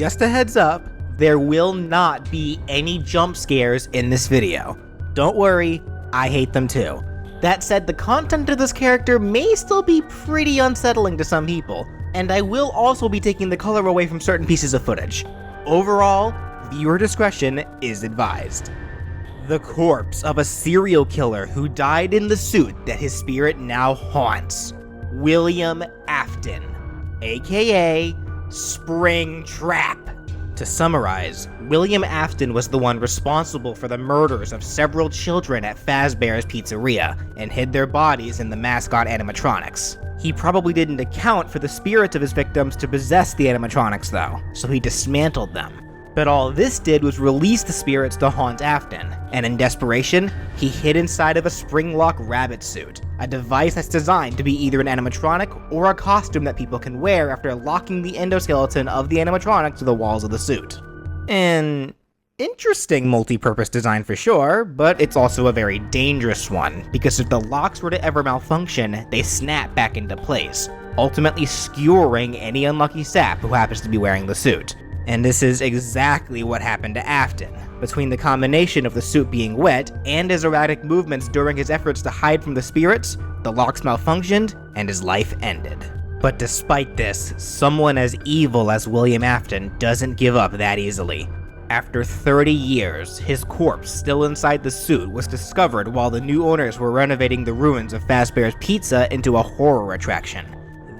just a heads up, there will not be any jump scares in this video. Don't worry, I hate them too. That said, the content of this character may still be pretty unsettling to some people, and I will also be taking the color away from certain pieces of footage. Overall, viewer discretion is advised. The corpse of a serial killer who died in the suit that his spirit now haunts. William Afton, aka Springtrap. To summarize, William Afton was the one responsible for the murders of several children at Fazbear's Pizzeria, and hid their bodies in the mascot animatronics. He probably didn't account for the spirits of his victims to possess the animatronics though, so he dismantled them. But all this did was release the spirits to haunt Afton, and in desperation, he hid inside of a spring-lock rabbit suit, a device that's designed to be either an animatronic or a costume that people can wear after locking the endoskeleton of the animatronic to the walls of the suit. An interesting multi-purpose design for sure, but it's also a very dangerous one, because if the locks were to ever malfunction, they snap back into place, ultimately skewering any unlucky sap who happens to be wearing the suit. And this is exactly what happened to Afton. Between the combination of the suit being wet and his erratic movements during his efforts to hide from the spirits, the locks malfunctioned and his life ended. But despite this, someone as evil as William Afton doesn't give up that easily. After 30 years, his corpse still inside the suit was discovered while the new owners were renovating the ruins of Fazbear's Pizza into a horror attraction.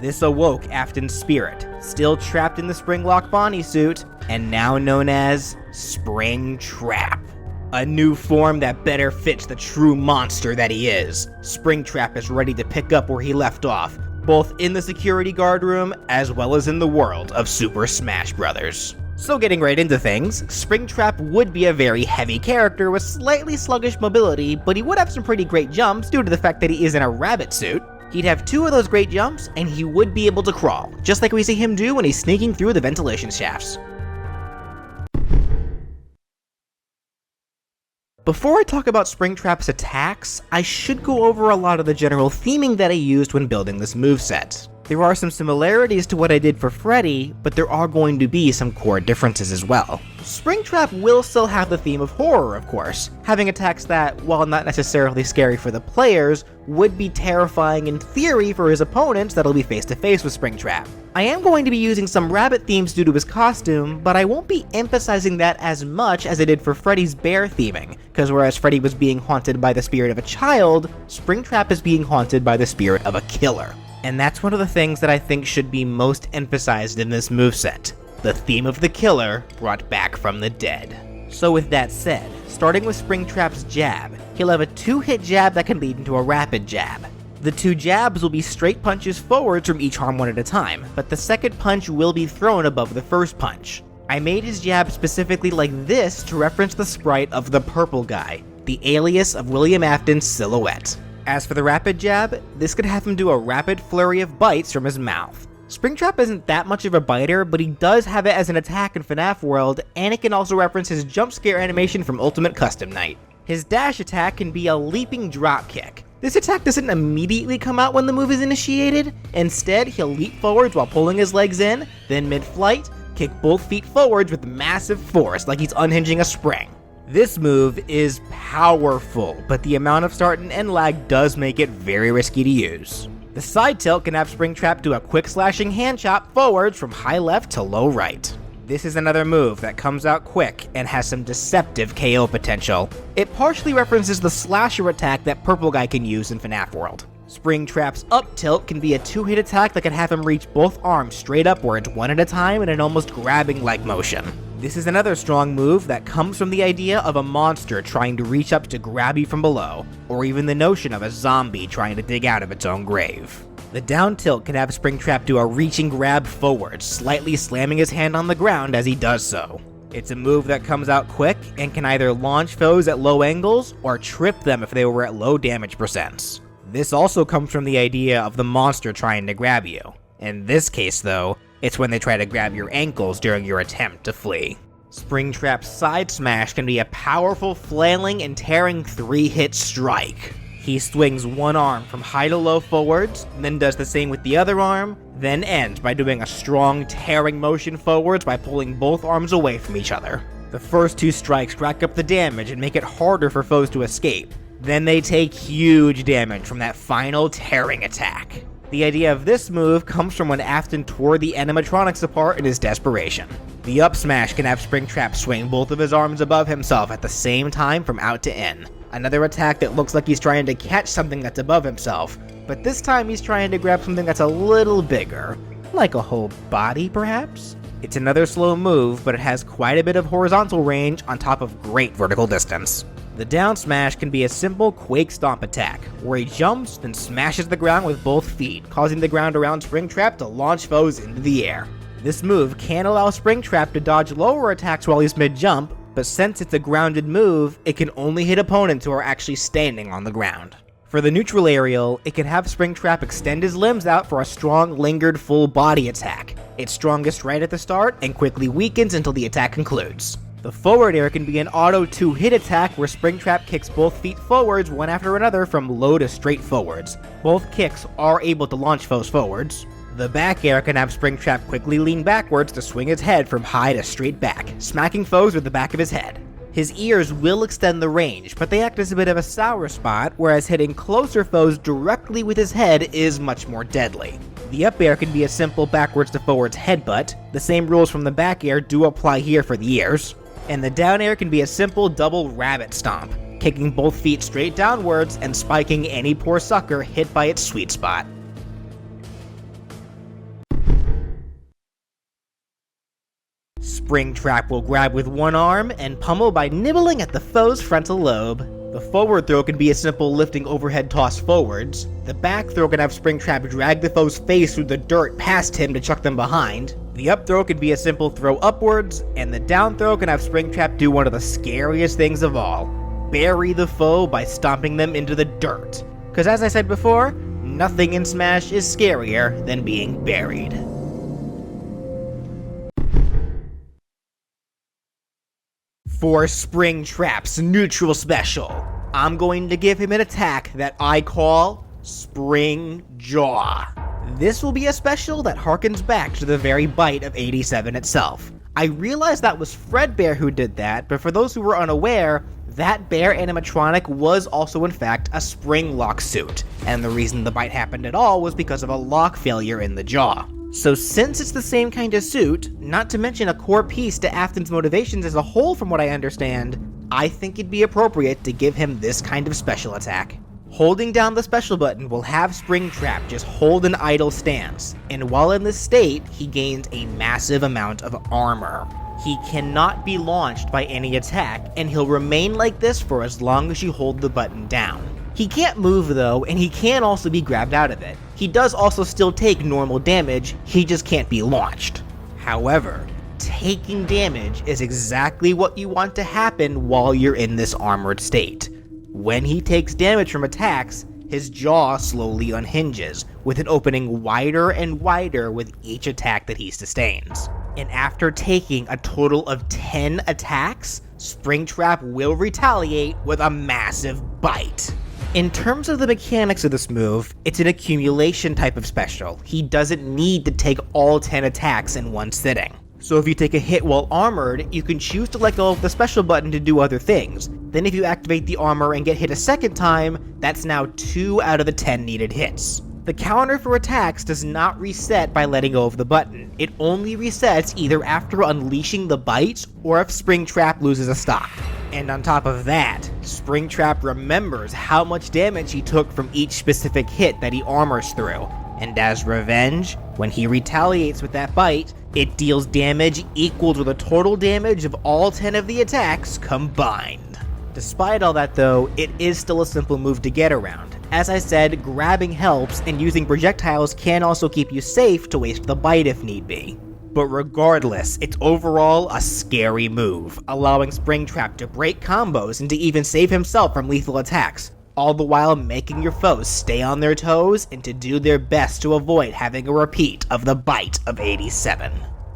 This awoke Afton's spirit, still trapped in the Springlock Bonnie suit, and now known as Springtrap. A new form that better fits the true monster that he is. Springtrap is ready to pick up where he left off, both in the security guard room as well as in the world of Super Smash Bros. So getting right into things, Springtrap would be a very heavy character with slightly sluggish mobility, but he would have some pretty great jumps due to the fact that he is in a rabbit suit. He'd have 2 of those great jumps, and he would be able to crawl, just like we see him do when he's sneaking through the ventilation shafts. Before I talk about Springtrap's attacks, I should go over a lot of the general theming that I used when building this moveset. There are some similarities to what I did for Freddy, but there are going to be some core differences as well. Springtrap will still have the theme of horror, of course, having attacks that, while not necessarily scary for the players, would be terrifying in theory for his opponents that'll be face to face with Springtrap. I am going to be using some rabbit themes due to his costume, but I won't be emphasizing that as much as I did for Freddy's bear theming, because whereas Freddy was being haunted by the spirit of a child, Springtrap is being haunted by the spirit of a killer. And that's one of the things that I think should be most emphasized in this moveset, the theme of the killer brought back from the dead. So with that said, starting with Springtrap's jab, he'll have a 2-hit jab that can lead into a rapid jab. The 2 jabs will be straight punches forwards from each arm one at a time, but the second punch will be thrown above the first punch. I made his jab specifically like this to reference the sprite of the purple guy, the alias of William Afton's silhouette. As for the rapid jab, this could have him do a rapid flurry of bites from his mouth. Springtrap isn't that much of a biter, but he does have it as an attack in FNAF World, and it can also reference his jump scare animation from Ultimate Custom Night. His dash attack can be a leaping drop kick. This attack doesn't immediately come out when the move is initiated. Instead, he'll leap forwards while pulling his legs in, then mid-flight, kick both feet forwards with massive force like he's unhinging a spring. This move is powerful, but the amount of start and end lag does make it very risky to use. The side tilt can have Springtrap do a quick slashing hand chop forwards from high left to low right. This is another move that comes out quick and has some deceptive KO potential. It partially references the slasher attack that Purple Guy can use in FNAF World. Springtrap's up tilt can be a 2-hit attack that can have him reach both arms straight upwards one at a time in an almost grabbing-like motion. This is another strong move that comes from the idea of a monster trying to reach up to grab you from below, or even the notion of a zombie trying to dig out of its own grave. The down tilt can have Springtrap do a reaching grab forward, slightly slamming his hand on the ground as he does so. It's a move that comes out quick and can either launch foes at low angles or trip them if they were at low damage percents. This also comes from the idea of the monster trying to grab you. In this case though, it's when they try to grab your ankles during your attempt to flee. Springtrap's side smash can be a powerful flailing and tearing 3-hit strike. He swings one arm from high to low forwards, then does the same with the other arm, then ends by doing a strong tearing motion forwards by pulling both arms away from each other. The first two strikes rack up the damage and make it harder for foes to escape. Then they take huge damage from that final tearing attack. The idea of this move comes from when Afton tore the animatronics apart in his desperation. The up smash can have Springtrap swing both of his arms above himself at the same time from out to in. Another attack that looks like he's trying to catch something that's above himself, but this time he's trying to grab something that's a little bigger. Like a whole body, perhaps? It's another slow move, but it has quite a bit of horizontal range on top of great vertical distance. The down smash can be a simple Quake Stomp attack, where he jumps, then smashes the ground with both feet, causing the ground around Springtrap to launch foes into the air. This move can allow Springtrap to dodge lower attacks while he's mid-jump, but since it's a grounded move, it can only hit opponents who are actually standing on the ground. For the neutral aerial, it can have Springtrap extend his limbs out for a strong lingered full body attack. It's strongest right at the start and quickly weakens until the attack concludes. The forward air can be an auto 2-hit attack where Springtrap kicks both feet forwards one after another from low to straight forwards. Both kicks are able to launch foes forwards. The back air can have Springtrap quickly lean backwards to swing his head from high to straight back, smacking foes with the back of his head. His ears will extend the range, but they act as a bit of a sour spot, whereas hitting closer foes directly with his head is much more deadly. The up air can be a simple backwards to forwards headbutt. The same rules from the back air do apply here for the ears. And the down air can be a simple double rabbit stomp, kicking both feet straight downwards and spiking any poor sucker hit by its sweet spot. Springtrap will grab with one arm and pummel by nibbling at the foe's frontal lobe. The forward throw can be a simple lifting overhead toss forwards. The back throw can have Springtrap drag the foe's face through the dirt past him to chuck them behind. The up throw can be a simple throw upwards, and the down throw can have Springtrap do one of the scariest things of all: bury the foe by stomping them into the dirt. Cause as I said before, nothing in Smash is scarier than being buried. For Springtrap's neutral special, I'm going to give him an attack that I call Spring Jaw. This will be a special that harkens back to the very bite of 87 itself. I realize that was Fredbear who did that, but for those who were unaware, that bear animatronic was also in fact a spring lock suit, and the reason the bite happened at all was because of a lock failure in the jaw. So since it's the same kind of suit, not to mention a core piece to Afton's motivations as a whole from what I understand, I think it'd be appropriate to give him this kind of special attack. Holding down the special button will have Springtrap just hold an idle stance, and while in this state, he gains a massive amount of armor. He cannot be launched by any attack, and he'll remain like this for as long as you hold the button down. He can't move though, and he can also be grabbed out of it. He does also still take normal damage, he just can't be launched. However, taking damage is exactly what you want to happen while you're in this armored state. When he takes damage from attacks, his jaw slowly unhinges, with it opening wider and wider with each attack that he sustains. And after taking a total of 10 attacks, Springtrap will retaliate with a massive bite. In terms of the mechanics of this move, it's an accumulation type of special. He doesn't need to take all 10 attacks in one sitting. So if you take a hit while armored, you can choose to let go of the special button to do other things. Then if you activate the armor and get hit a second time, that's now 2 out of the 10 needed hits. The counter for attacks does not reset by letting go of the button. It only resets either after unleashing the bite or if Springtrap loses a stock. And on top of that, Springtrap remembers how much damage he took from each specific hit that he armors through. And as revenge, when he retaliates with that bite, it deals damage equal to the total damage of all 10 of the attacks combined. Despite all that though, it is still a simple move to get around. As I said, grabbing helps, and using projectiles can also keep you safe to waste the bite if need be. But regardless, it's overall a scary move, allowing Springtrap to break combos and to even save himself from lethal attacks, all the while making your foes stay on their toes and to do their best to avoid having a repeat of the bite of 87.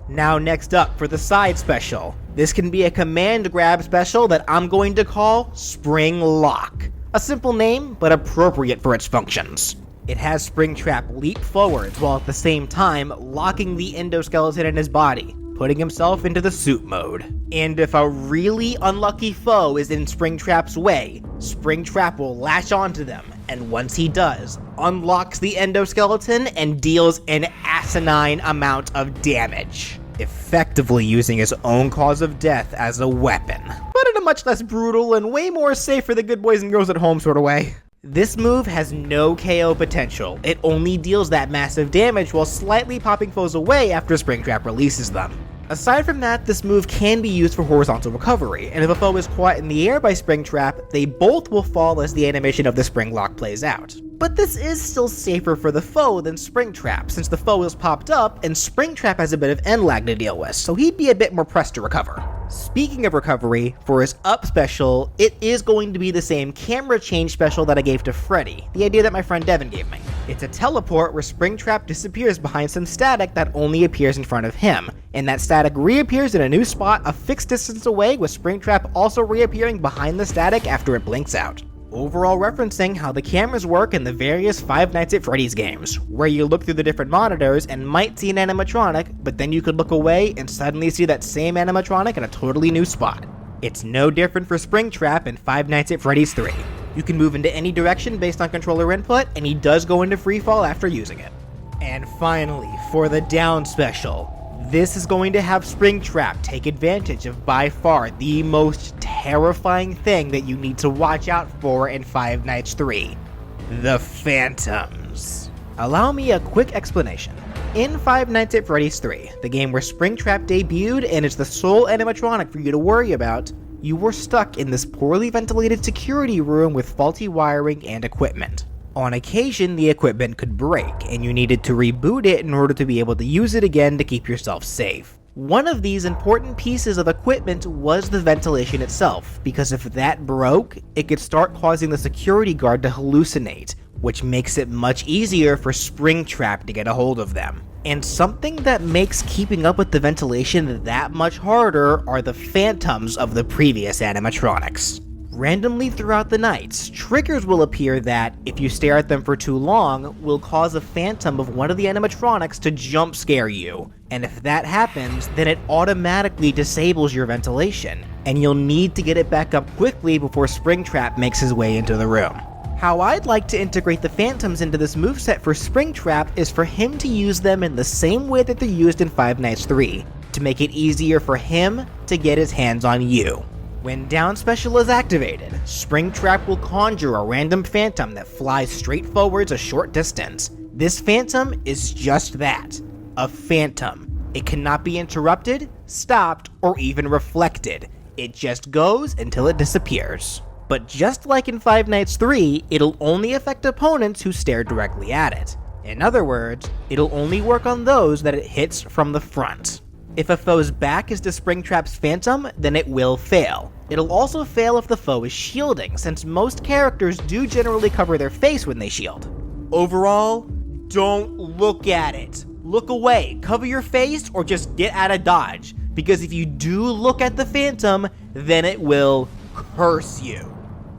Now next up for the side special. This can be a command grab special that I'm going to call Spring Lock. A simple name, but appropriate for its functions. It has Springtrap leap forwards while at the same time locking the endoskeleton in his body, putting himself into the suit mode. And if a really unlucky foe is in Springtrap's way, Springtrap will latch onto them, and once he does, unlocks the endoskeleton and deals an asinine amount of damage, effectively using his own cause of death as a weapon, but in a much less brutal and way more safe for the good boys and girls at home sort of way. This move has no KO potential. It only deals that massive damage while slightly popping foes away after Springtrap releases them. Aside from that, this move can be used for horizontal recovery, and if a foe is caught in the air by Springtrap, they both will fall as the animation of the spring lock plays out. But this is still safer for the foe than Springtrap, since the foe is popped up and Springtrap has a bit of end lag to deal with, so he'd be a bit more pressed to recover. Speaking of recovery, for his up special, it is going to be the same camera change special that I gave to Freddy, the idea that my friend Devin gave me. It's a teleport where Springtrap disappears behind some static that only appears in front of him, and that static reappears in a new spot a fixed distance away, with Springtrap also reappearing behind the static after it blinks out. Overall referencing how the cameras work in the various Five Nights at Freddy's games, where you look through the different monitors and might see an animatronic, but then you could look away and suddenly see that same animatronic in a totally new spot. It's no different for Springtrap in Five Nights at Freddy's 3. You can move into any direction based on controller input, and he does go into freefall after using it. And finally, for the down special, this is going to have Springtrap take advantage of by far the most terrifying thing that you need to watch out for in Five Nights 3. The Phantoms. Allow me a quick explanation. In Five Nights at Freddy's 3, the game where Springtrap debuted and is the sole animatronic for you to worry about, you were stuck in this poorly ventilated security room with faulty wiring and equipment. On occasion, the equipment could break, and you needed to reboot it in order to be able to use it again to keep yourself safe. One of these important pieces of equipment was the ventilation itself, because if that broke, it could start causing the security guard to hallucinate, which makes it much easier for Springtrap to get a hold of them. And something that makes keeping up with the ventilation that much harder are the phantoms of the previous animatronics. Randomly throughout the nights, triggers will appear that, if you stare at them for too long, will cause a phantom of one of the animatronics to jump scare you. And if that happens, then it automatically disables your ventilation, and you'll need to get it back up quickly before Springtrap makes his way into the room. How I'd like to integrate the phantoms into this moveset for Springtrap is for him to use them in the same way that they're used in Five Nights 3, to make it easier for him to get his hands on you. When down special is activated, Springtrap will conjure a random phantom that flies straight forwards a short distance. This phantom is just that, a phantom. It cannot be interrupted, stopped, or even reflected. It just goes until it disappears. But just like in Five Nights 3, it'll only affect opponents who stare directly at it. In other words, it'll only work on those that it hits from the front. If a foe's back is to Springtrap's phantom, then it will fail. It'll also fail if the foe is shielding, since most characters do generally cover their face when they shield. Overall, don't look at it. Look away, cover your face, or just get out of dodge, because if you do look at the phantom, then it will curse you.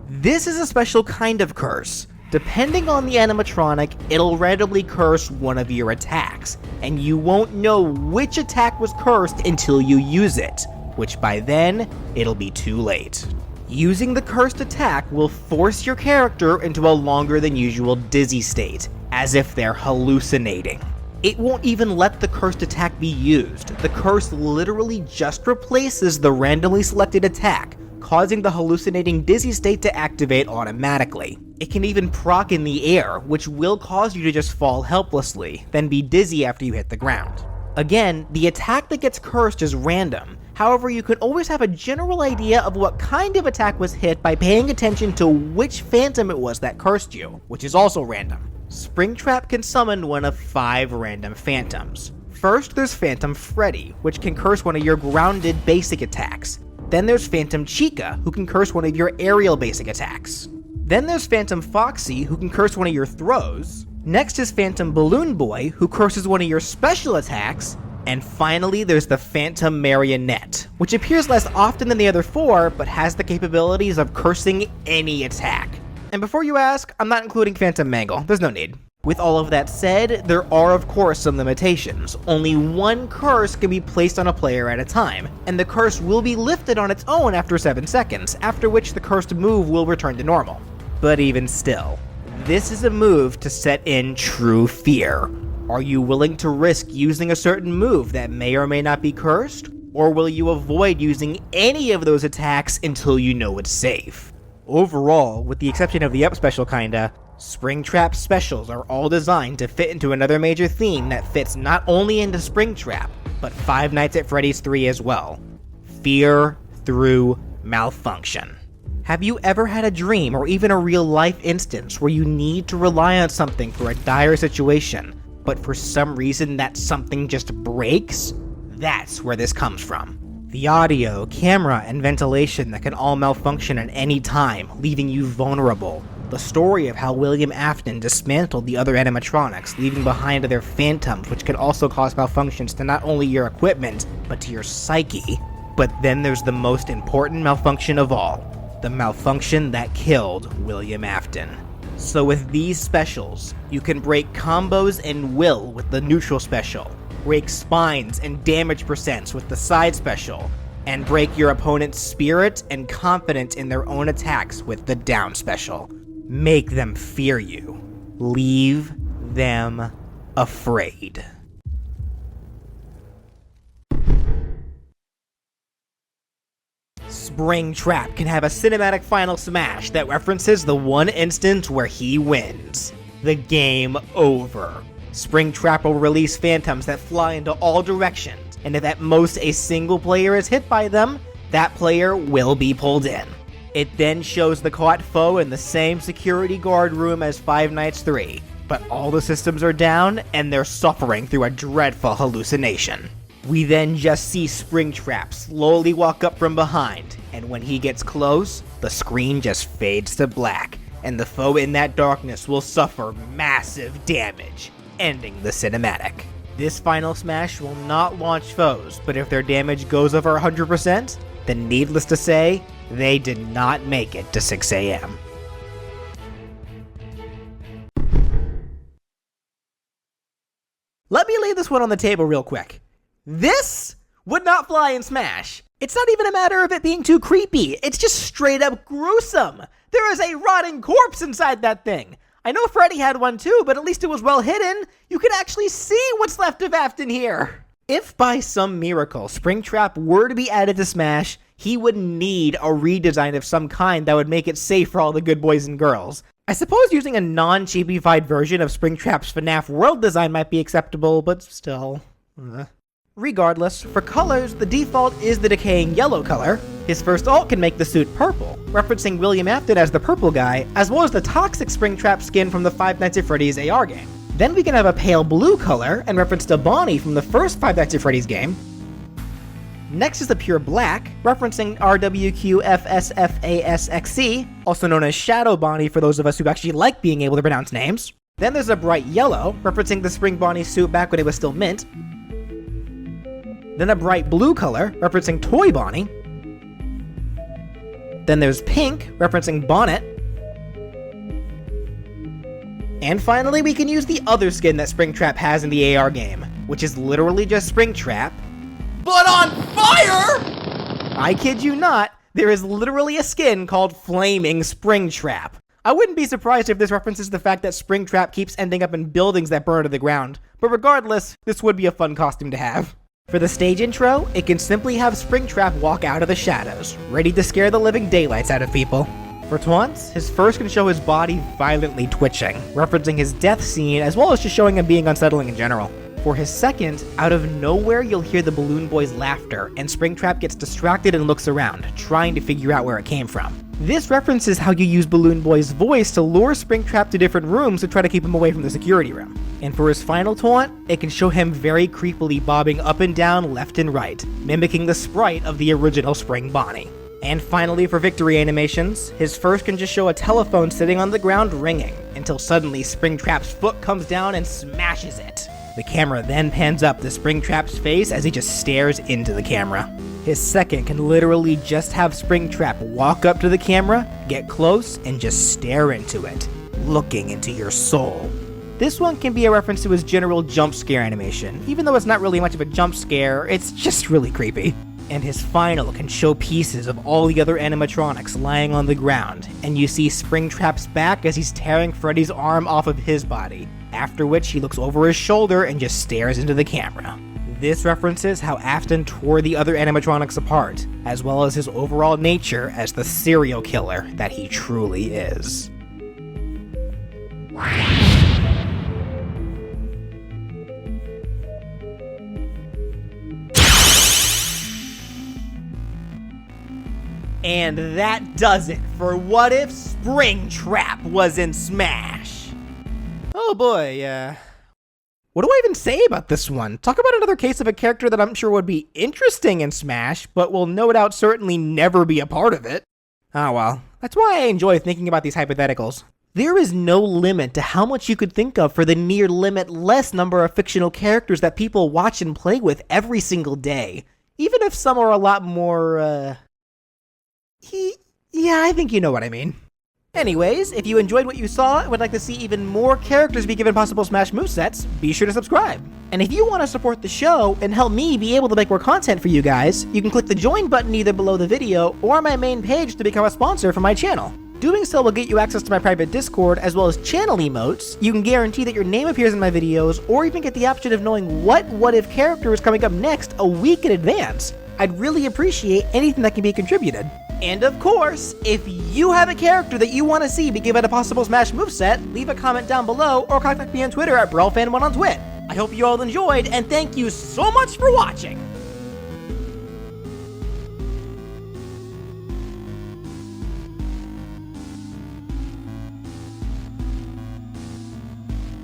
This is a special kind of curse. Depending on the animatronic, it'll randomly curse one of your attacks, and you won't know which attack was cursed until you use it, which by then, it'll be too late. Using the cursed attack will force your character into a longer than usual dizzy state, as if they're hallucinating. It won't even let the cursed attack be used. The curse literally just replaces the randomly selected attack, causing the hallucinating dizzy state to activate automatically. It can even proc in the air, which will cause you to just fall helplessly, then be dizzy after you hit the ground. Again, the attack that gets cursed is random. However, you can always have a general idea of what kind of attack was hit by paying attention to which phantom it was that cursed you, which is also random. Springtrap can summon one of 5 random phantoms. First, there's Phantom Freddy, which can curse one of your grounded basic attacks. Then there's Phantom Chica, who can curse one of your aerial basic attacks. Then there's Phantom Foxy, who can curse one of your throws. Next is Phantom Balloon Boy, who curses one of your special attacks. And finally, there's the Phantom Marionette, which appears less often than the other 4, but has the capabilities of cursing any attack. And before you ask, I'm not including Phantom Mangle, there's no need. With all of that said, there are of course some limitations. Only one curse can be placed on a player at a time, and the curse will be lifted on its own after 7 seconds, after which the cursed move will return to normal. But even still, this is a move to set in true fear. Are you willing to risk using a certain move that may or may not be cursed? Or will you avoid using any of those attacks until you know it's safe? Overall, with the exception of the up special kinda, Springtrap specials are all designed to fit into another major theme that fits not only into Springtrap, but Five Nights at Freddy's 3 as well. Fear through malfunction. Have you ever had a dream or even a real-life instance where you need to rely on something for a dire situation, but for some reason that something just breaks? That's where this comes from. The audio, camera, and ventilation that can all malfunction at any time, leaving you vulnerable. The story of how William Afton dismantled the other animatronics, leaving behind their phantoms, which can also cause malfunctions to not only your equipment, but to your psyche. But then there's the most important malfunction of all, the malfunction that killed William Afton. So with these specials, you can break combos and will with the neutral special, break spines and damage percents with the side special, and break your opponent's spirit and confidence in their own attacks with the down special. Make them fear you. Leave them afraid. Springtrap can have a cinematic final smash that references the one instance where he wins. The game over. Springtrap will release phantoms that fly into all directions, and if at most a single player is hit by them, that player will be pulled in. It then shows the caught foe in the same security guard room as Five Nights 3, but all the systems are down and they're suffering through a dreadful hallucination. We then just see Springtrap slowly walk up from behind, and when he gets close, the screen just fades to black, and the foe in that darkness will suffer massive damage, ending the cinematic. This final smash will not launch foes, but if their damage goes over 100%, then needless to say, they did not make it to 6 AM. Let me lay this one on the table real quick. This would not fly in Smash. It's not even a matter of it being too creepy, it's just straight up gruesome. There is a rotting corpse inside that thing. I know Freddy had one too, but at least it was well hidden. You could actually see what's left of Afton here. If by some miracle Springtrap were to be added to Smash, he would need a redesign of some kind that would make it safe for all the good boys and girls. I suppose using a non-cheapified version of Springtrap's FNAF world design might be acceptable, but still. Regardless, for colors, the default is the decaying yellow color. His first ult can make the suit purple, referencing William Afton as the purple guy, as well as the toxic Springtrap skin from the Five Nights at Freddy's AR game. Then we can have a pale blue color, and reference to Bonnie from the first Five Nights at Freddy's game. Next is the pure black, referencing RWQFSFASXC, also known as Shadow Bonnie for those of us who actually like being able to pronounce names. Then there's a bright yellow, referencing the Spring Bonnie suit back when it was still mint. Then a bright blue color, referencing Toy Bonnie. Then there's pink, referencing Bonnet. And finally, we can use the other skin that Springtrap has in the AR game, which is literally just Springtrap, but on fire! I kid you not, there is literally a skin called Flaming Springtrap. I wouldn't be surprised if this references the fact that Springtrap keeps ending up in buildings that burn to the ground, but regardless, this would be a fun costume to have. For the stage intro, it can simply have Springtrap walk out of the shadows, ready to scare the living daylights out of people. For Taunts, his first can show his body violently twitching, referencing his death scene as well as just showing him being unsettling in general. For his second, out of nowhere you'll hear the Balloon Boy's laughter, and Springtrap gets distracted and looks around, trying to figure out where it came from. This references how you use Balloon Boy's voice to lure Springtrap to different rooms to try to keep him away from the security room. And for his final taunt, it can show him very creepily bobbing up and down, left and right, mimicking the sprite of the original Spring Bonnie. And finally, for victory animations, his first can just show a telephone sitting on the ground ringing, until suddenly Springtrap's foot comes down and smashes it. The camera then pans up to Springtrap's face as he just stares into the camera. His second can literally just have Springtrap walk up to the camera, get close, and just stare into it, looking into your soul. This one can be a reference to his general jump scare animation. Even though it's not really much of a jump scare, it's just really creepy. And his final can show pieces of all the other animatronics lying on the ground, and you see Springtrap's back as he's tearing Freddy's arm off of his body, after which he looks over his shoulder and just stares into the camera. This references how Afton tore the other animatronics apart, as well as his overall nature as the serial killer that he truly is. And that does it for What If Springtrap was in Smash. Oh boy, what do I even say about this one? Talk about another case of a character that I'm sure would be interesting in Smash, but will no doubt certainly never be a part of it. Oh well, that's why I enjoy thinking about these hypotheticals. There is no limit to how much you could think of for the near limitless number of fictional characters that people watch and play with every single day. Even if some are a lot more, yeah, I think you know what I mean. Anyways, if you enjoyed what you saw and would like to see even more characters be given possible Smash movesets, be sure to subscribe. And if you want to support the show and help me be able to make more content for you guys, you can click the join button either below the video or my main page to become a sponsor for my channel. Doing so will get you access to my private Discord as well as channel emotes. You can guarantee that your name appears in my videos, or even get the option of knowing what if character is coming up next a week in advance. I'd really appreciate anything that can be contributed. And of course, if you have a character that you want to see be given a possible Smash moveset, leave a comment down below or contact me on Twitter at BrawlFan1 on Twit. I hope you all enjoyed, and thank you so much for watching!